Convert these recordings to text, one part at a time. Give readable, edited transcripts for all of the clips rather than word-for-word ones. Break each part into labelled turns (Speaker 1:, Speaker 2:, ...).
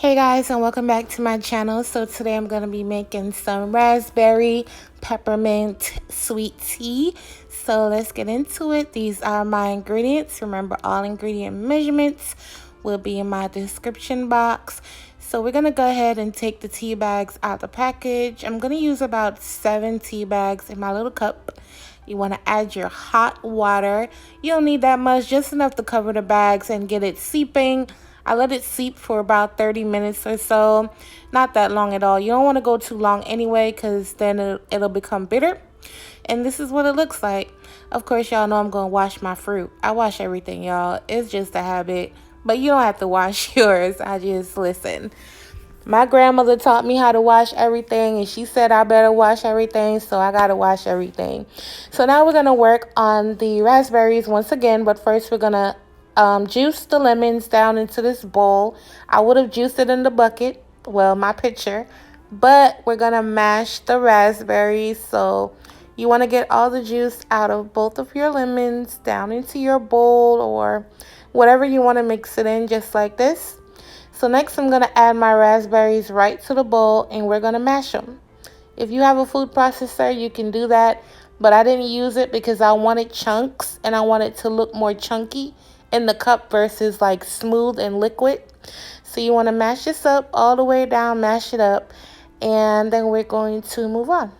Speaker 1: Hey guys, and welcome back to my channel. So today I'm going to be making some raspberry peppermint sweet tea. So let's get into it. These are my ingredients. Remember, all ingredient measurements will be in my description box. So we're going to go ahead and take the tea bags out the package. I'm going to use about 7 tea bags in my little cup. You want to add your hot water. You don't need that much, just enough to cover the bags and get it seeping. I let it seep for about 30 minutes or so. Not that long at all. You don't want to go too long anyway, because then it'll become bitter. And this is what it looks like. Of course, y'all know I'm going to wash my fruit. I wash everything, y'all. It's just a habit. But you don't have to wash yours. I just listen. My grandmother taught me how to wash everything, and she said I better wash everything, so I got to wash everything. So now we're going to work on the raspberries once again, but first we're going to juice the lemons down into this bowl. I would have juiced it in the bucket, well, my pitcher, but we're going to mash the raspberries. So you want to get all the juice out of both of your lemons down into your bowl or whatever you want to mix it in, just like this. So next I'm going to add my raspberries right to the bowl, and we're going to mash them. If you have a food processor, you can do that, but I didn't use it because I wanted chunks and I want it to look more chunky in the cup versus like smooth and liquid. So you want to mash this up all the way down, mash it up, and then we're going to move on.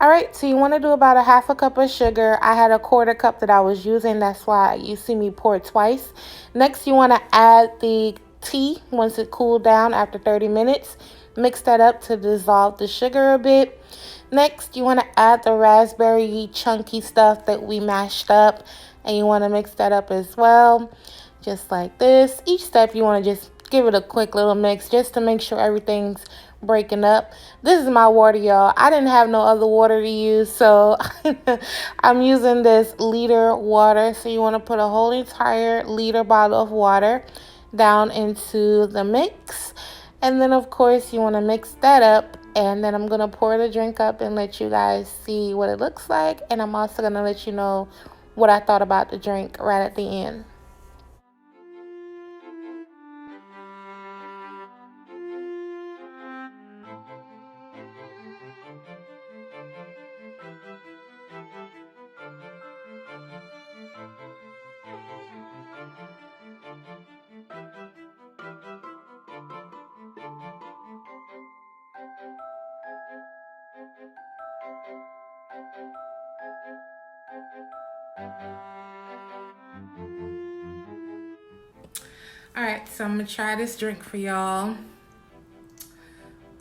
Speaker 1: Alright, so you want to do about a half a cup of sugar. I had a quarter cup that I was using. That's why you see me pour twice. Next, you want to add the tea once it cooled down after 30 minutes. Mix that up to dissolve the sugar a bit. Next, you want to add the raspberry chunky stuff that we mashed up. And you want to mix that up as well. Just like this. Each step, you want to just give it a quick little mix just to make sure everything's breaking up. This is my water, y'all. I didn't have no other water to use, so I'm using this liter water. So you want to put a whole entire liter bottle of water down into the mix, and then of course you want to mix that up, and then I'm gonna pour the drink up and let you guys see what it looks like. And I'm also gonna let you know what I thought about the drink right at the end. All right, so I'm gonna try this drink for y'all.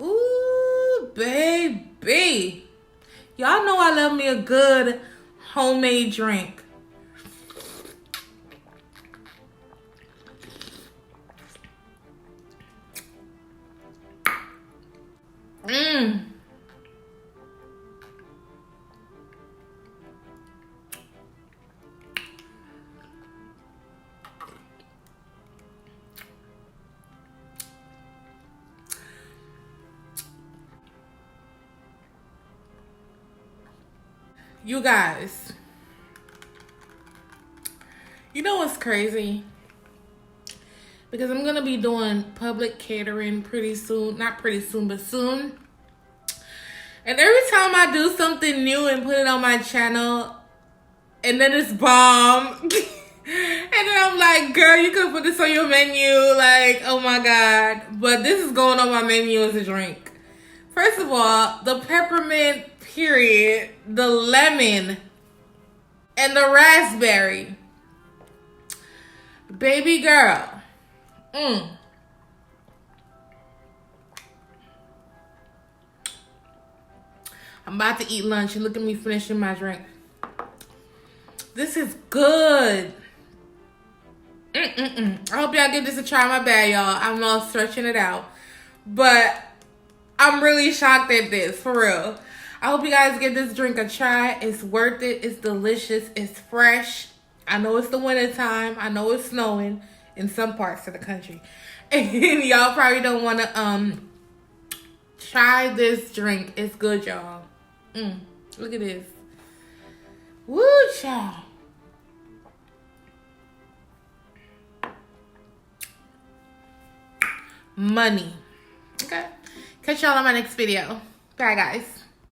Speaker 1: Ooh, baby. Y'all know I love me a good homemade drink. Mmm. You guys, you know what's crazy? Because I'm gonna be doing public catering pretty soon. Not pretty soon, but soon. And every time I do something new and put it on my channel, and then it's bomb. And then I'm like, girl, you could put this on your menu. Like, oh my God. But this is going on my menu as a drink. First of all, the peppermint, period, the lemon, and the raspberry. Baby girl. I'm about to eat lunch and look at me finishing my drink. This is good. I hope y'all give this a try. My bad, y'all. I'm all stretching it out. But I'm really shocked at this, for real. I hope you guys give this drink a try. It's worth it. It's delicious. It's fresh. I know it's the winter time. I know it's snowing in some parts of the country. And y'all probably don't want to try this drink. It's good, y'all. Look at this. Woo, child. money. Okay. Catch y'all on my next video. Bye, guys.